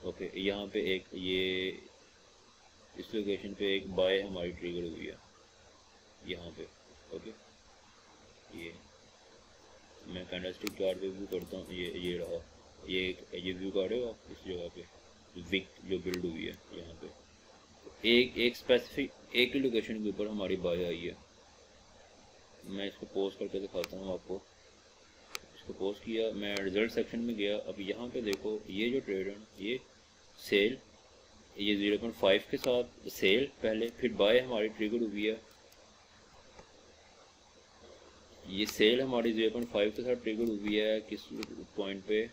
ओके, यहाँ पे एक ये इस लोकेशन पे एक बाय हमारी ट्रिगर हुई है यहाँ पे। ओके, ये मैं कैंडलस्टिक चार्ट पे व्यू करता हूँ। ये रहा, ये व्यू कर रहे हो आप इस जगह पे विक जो बिल्ड हुई है यहाँ पे। एक स्पेसिफिक एक ही लोकेशन के ऊपर हमारी बाय आई है। मैं इसको पोस्ट करके दिखाता हूँ आपको। इसको पोस्ट किया, मैं रिजल्ट सेक्शन में गया। अब यहाँ पे देखो ये जो ट्रेड है ये सेल, ये 0.5 के साथ सेल पहले, फिर बाय हमारी ट्रिगर हुई है। ये सेल हमारी 0.5 के साथ ट्रिगर हुई है किस पॉइंट पे,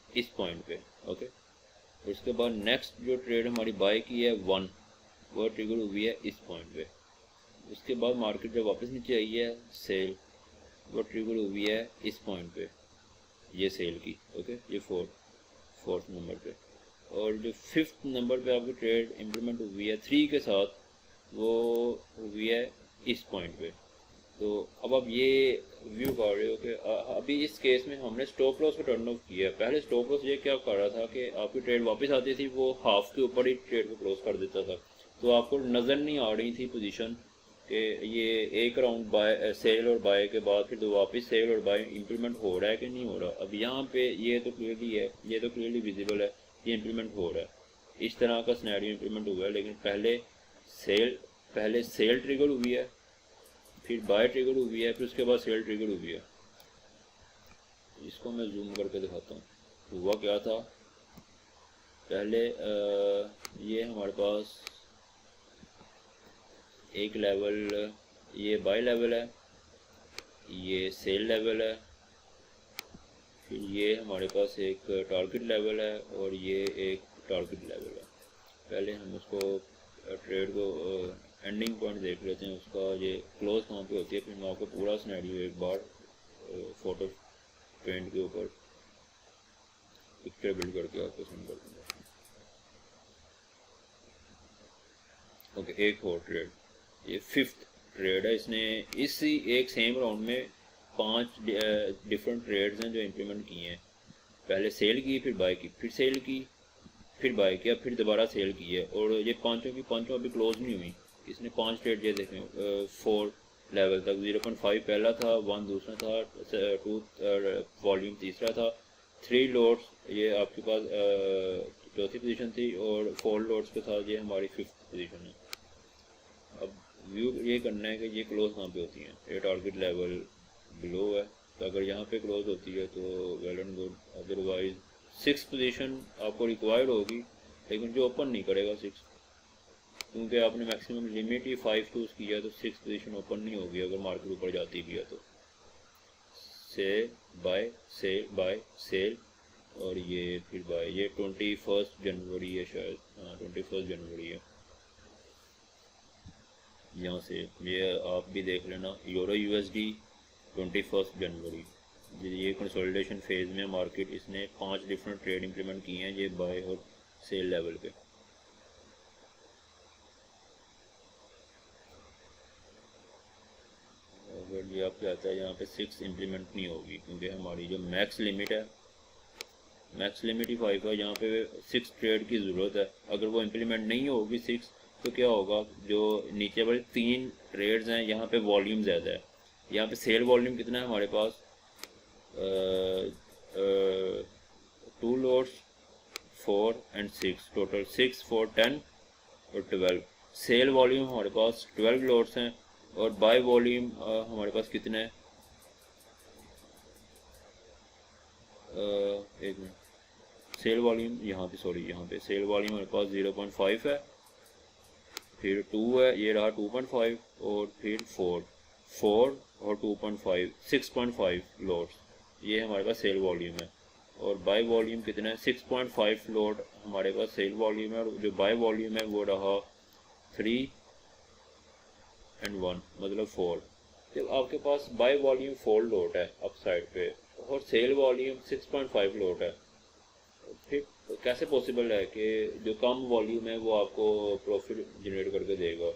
इस पॉइंट पे। ओके, उसके बाद नेक्स्ट जो ट्रेड हमारी बाय की है 1, वो ट्रिगर हुई है इस पॉइंट पे। उसके बाद मार्केट जब वापस नीचे आई है सेल, वो ट्रिगर हुई है इस पॉइंट पे, ये सेल की। ओके, ये फोर्थ नंबर पे। और जो 5th नंबर पे आपकी ट्रेड इम्प्लीमेंट हुई है 3 के साथ, वो हुई है इस पॉइंट पे। तो अब आप ये व्यू कर रहे हो कि अभी इस केस में हमने स्टॉप लॉस को टर्न ऑफ किया। पहले स्टॉप लॉस ये क्या कर रहा था कि आपकी ट्रेड वापस आती थी वो हाफ के ऊपर ही ट्रेड को क्लोज कर देता था, तो आपको नज़र नहीं आ रही थी पोजीशन कि ये एक राउंड बाय सेल और बाय के बाद फिर तो वापस सेल और बाय इंप्लीमेंट हो रहा है कि नहीं हो रहा। अब यहाँ पे ये तो क्लियरली है, ये तो क्लियरली विजिबल है, ये इंप्लीमेंट हो रहा है। इस तरह का सिनेरियो इंप्लीमेंट हुआ है, लेकिन पहले सेल ट्रिगर हुई है, फिर बाय ट्रिगर हुई है, फिर उसके बाद सेल ट्रिगर हुई है। इसको मैं जूम करके दिखाता हूँ। हुआ क्या था, पहले ये हमारे पास एक लेवल, ये बाय लेवल है, ये सेल लेवल है, फिर ये हमारे पास एक टारगेट लेवल है और ये एक टारगेट लेवल है। पहले हम उसको ट्रेड को एंडिंग पॉइंट देख लेते हैं, उसका ये क्लोज कहाँ पे होती है, फिर मैं आपको पूरा सिनेरियो एक बार फोटो पेंट के ऊपर पिक्चर बिल्ड करके आपको सेंड कर दूँगा। ओके, एक और ट्रेड, ये 5th ट्रेड है। इसने इसी एक सेम राउंड में 5 डिफरेंट ट्रेड्स हैं जो इम्प्लीमेंट किए हैं। पहले सेल की, फिर बाय की, फिर सेल की, फिर बाय किया, फिर दोबारा सेल की है। और ये पांचों की पांचों अभी क्लोज नहीं हुई। इसने 5 ट्रेड ये देखें 4 लेवल तक, 0.5 पहला था, 1 दूसरा था, 2 वॉल्यूम तीसरा था, 3 लोड्स ये आपके पास चौथी पोजीशन थी, और 4 लोड्स के साथ ये हमारी 5th पोजीशन है। अब व्यू ये करना है कि ये क्लोज कहाँ पे होती हैं। ये टारगेट लेवल बिलो है, तो अगर यहाँ पे क्लोज होती है तो well and good, otherwise 6th position आपको रिक्वायर्ड होगी, लेकिन जो ओपन नहीं करेगा 6, क्योंकि आपने मैक्सिमम लिमिट ही 5 चूज़ किया, तो 6th पोजीशन ओपन नहीं होगी अगर मार्केट ऊपर जाती भी है तो। सेल बाय सेल और ये फिर बाय, ये 21 जनवरी है शायद, हाँ 21 जनवरी है। यहाँ से ये आप भी देख लेना, यूरो यूएसडी 21 जनवरी। ये कंसोलिडेशन फेज में मार्केट, इसने 5 डिफरेंट ट्रेड इंप्लीमेंट किए हैं ये बाय और सेल लेवल पे। अगर ये आपको आता है यहाँ पे 6 इंप्लीमेंट नहीं होगी, क्योंकि हमारी जो मैक्स लिमिट है, मैक्स लिमिट ही 5 है, यहाँ पे 6 ट्रेड की ज़रूरत है। अगर वो इम्प्लीमेंट नहीं होगी 6, तो क्या होगा, जो नीचे वाले 3 ट्रेड्स हैं यहाँ पे वॉल्यूम ज़्यादा है। यहाँ पे सेल वॉल्यूम कितना है हमारे पास, 2 लोड्स 4 and 6, टोटल 6, 4, 10 और 12। सेल वॉल्यूम हमारे पास 12 लोड्स हैं, और बाय वॉल्यूम हमारे पास कितना है, एक मिनट, सेल वॉल्यूम यहाँ पे, सॉरी यहाँ पे सेल वॉल्यूम हमारे पास 0.5 है, फिर 2 है, ये रहा 2.5, और फिर 4 और 2.5, 6.5 लोड्स, ये हमारे पास सेल वॉल्यूम है। और बाय वॉल्यूम कितना है, 6.5 लोड हमारे पास सेल वॉल्यूम है, और जो बाय वॉल्यूम है वो रहा 3 and 1, मतलब 4। जब आपके पास बाय वॉल्यूम 4 लोड है अप साइड पे, और सेल वॉल्यूम 6.5 लोड है, फिर कैसे पॉसिबल है कि जो कम वॉल्यूम है वो आपको प्रॉफिट जनरेट करके देगा।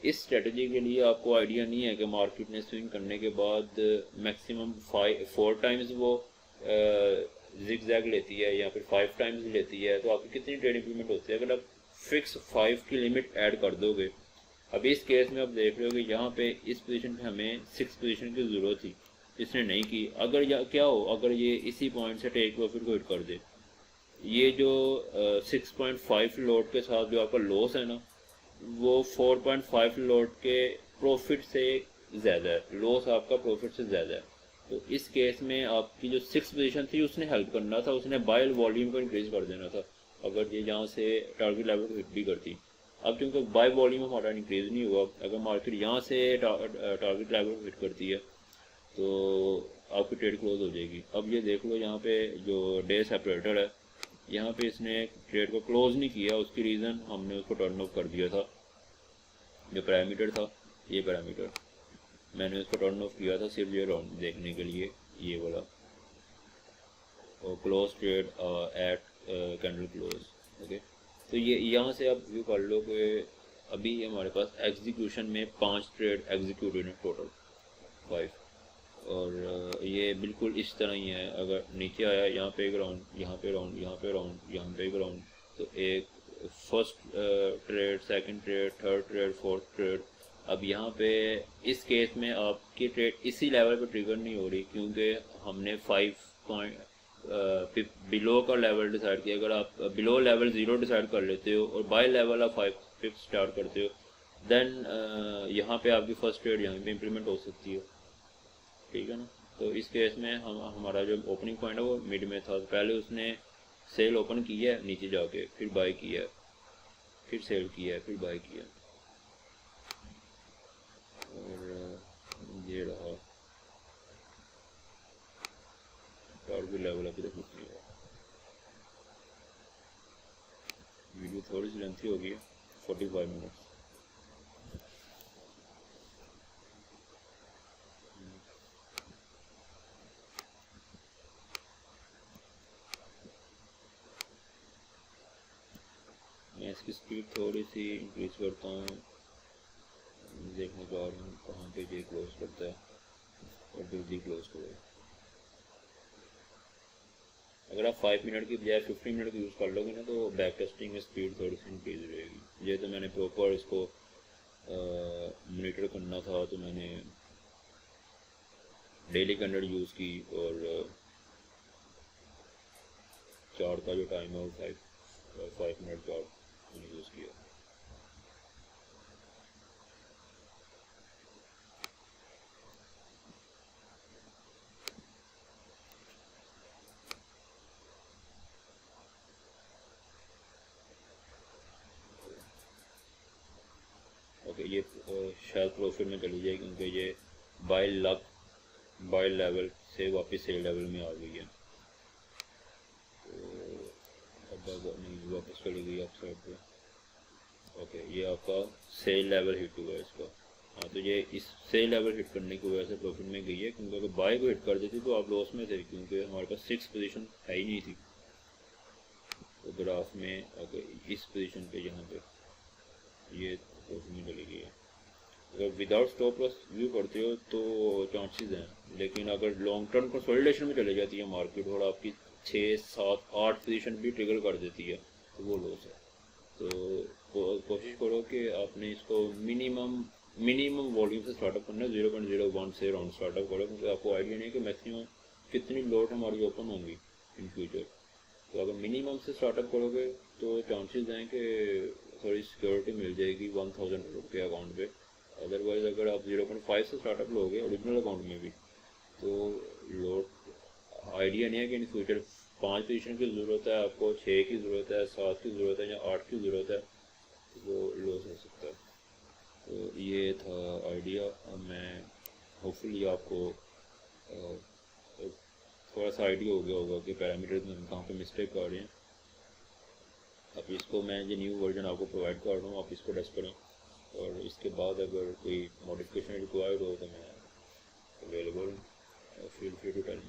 इस स्ट्रेटजी के लिए आपको आइडिया नहीं है कि मार्केट ने स्विंग करने के बाद मैक्सिमम 4 टाइम्स वो जिग-जैग लेती है, या फिर 5 टाइम्स लेती है, तो आपकी कितनी ट्रेड इंप्लीमेंट होती है। अगर आप फिक्स 5 की लिमिट ऐड कर दोगे, अब इस केस में आप देख रहे हो कि यहाँ पे इस पोजीशन पे हमें 6 पोजीशन की ज़रूरत थी, इसने नहीं की। अगर क्या हो, अगर ये इसी पॉइंट से टेक प्रॉफिट को हिट कर दे, ये जो 6.5 लोड के साथ जो आपका लॉस है ना, वो 4.5 लोड के प्रॉफिट से ज़्यादा है, लॉस आपका प्रॉफिट से ज़्यादा है। तो इस केस में आपकी जो 6 पोजीशन थी उसने हेल्प करना था, उसने बाय वॉल्यूम को इंक्रीज कर देना था, अगर ये यहाँ से टारगेट लेवल को हिट भी करती। अब क्योंकि बाय वॉल्यूम हमारा इंक्रीज नहीं हुआ, अगर मार्केट यहाँ से टारगेट लेवल को हिट करती है तो आपकी ट्रेड क्लोज हो जाएगी। अब ये देख लो, यहाँ पे जो डे सेपरेटर है, यहाँ पे इसने ट्रेड को क्लोज नहीं किया, उसकी रीज़न हमने उसको टर्न ऑफ कर दिया था। जो पैरामीटर था, ये पैरामीटर मैंने उसको टर्न ऑफ किया था सिर्फ ये राउंड देखने के लिए, ये वाला, और close trade at candle close. Okay, तो ये यहाँ से आप व्यू कर लो कि अभी हमारे पास एग्जीक्यूशन में 5 ट्रेड एग्जीक्यूटेड हैं, टोटल 5, और ये बिल्कुल इस तरह ही है। अगर नीचे आया, यहाँ पे एक राउंड, यहाँ पे राउंड, यहाँ पे राउंड, यहाँ पे एक राउंड, तो एक first trade, second trade, third trade, fourth trade, अब यहाँ पे इस केस में आपकी ट्रेड इसी लेवल पे ट्रिगर नहीं हो रही, क्योंकि हमने 5 पॉइंट बिलो का लेवल डिसाइड किया। अगर आप बिलो लेवल 0 डिसाइड कर लेते हो और बाय लेवल आप 5 पिप स्टार्ट करते हो, देन यहाँ पे आपकी फर्स्ट ट्रेड यहाँ पे इम्प्लीमेंट हो सकती है, ठीक है ना। तो इस केस में हमारा जो ओपनिंग पॉइंट है वो मिड में था। पहले उसने सेल ओपन की है नीचे जाके, फिर बाय किया है, फिर सेल किया है, फिर बाय किया। और ये रहा टारगेट लेवल अभी तक नहीं हुआ। वीडियो थोड़ी सी लेंथी हो गई है, 45 मिनट्स। मैं इसकी स्पीड थोड़ी सी इंक्रीज करता हूँ, देखने का और कहाँ पे ये क्लोज करता है और जल्दी क्लोज करो। अगर आप 5 मिनट की बजाय 15 मिनट यूज़ कर लोगे ना, तो बैक टेस्टिंग में स्पीड थोड़ी सी इंक्रीज रहेगी। ये तो मैंने प्रॉपर इसको मॉनिटर करना था, तो मैंने डेली कैंडल यूज़ की और चार्ट का जो टाइम है वो 5 मिनट चार्ट मैंने यूज़ किया। ओके, ये शायद प्रॉफिट में चली जाए, क्योंकि ये बाय लेवल से वापस सेल लेवल में आ गई है। तो अब नहीं, वापस चली गई अप साइड पे। ओके, ये आपका सेल लेवल हिट हुआ है इसका। हाँ, तो ये इस सेल लेवल हिट करने की वजह से प्रॉफिट में गई है, क्योंकि अगर बाय को हिट कर देती तो आप लॉस में थे, क्योंकि हमारे पास 6 पोजीशन है ही नहीं थी। तो ग्राफ में ओके इस पोजीशन पे यहाँ पे ये प्रॉफिट में चली गई है। अगर विदाउट स्टॉप लॉस व्यू करते हो तो चांसेस हैं, लेकिन अगर लॉन्ग टर्म कंसोलिडेशन में चले जाती है मार्केट और आपकी 6, 7, 8 पोजीशन भी ट्रिगर कर देती है, तो वो लॉस है। तो कोशिश करो कि आपने इसको मिनिमम वॉल्यूम से स्टार्टअप करना है। 0.01 से राउंड स्टार्टअप करो, क्योंकि आपको आइडिया नहीं है कि मैक्सिमम कितनी लॉट हमारी ओपन होंगी इन फ्यूचर। तो अगर मिनिमम से स्टार्टअप करोगे तो चांसेस हैं कि थोड़ी सिक्योरिटी मिल जाएगी 1000 रुपये अकाउंट पे। अदरवाइज अगर आप 0.5 से स्टार्टअप लोगे ओरिजिनल अकाउंट में भी, तो लॉट आइडिया नहीं है कि इन फ्यूचर 5 पोजीशन की ज़रूरत है आपको, 6 की ज़रूरत है, 7 की ज़रूरत है या 8 की ज़रूरत है, वो लॉस हो सकता है। तो ये था आइडिया। मैं होपफुली आपको थोड़ा सा आइडिया हो गया होगा कि पैरामीटर्स में कहाँ पे मिस्टेक कर रहे हैं। अब इसको मैं जो न्यू वर्जन आपको प्रोवाइड कर रहा हूँ, आप इसको टेस्ट करें, और इसके बाद अगर कोई मॉडिफिकेशन रिक्वायर्ड हो तो मैं available, feel free to tell.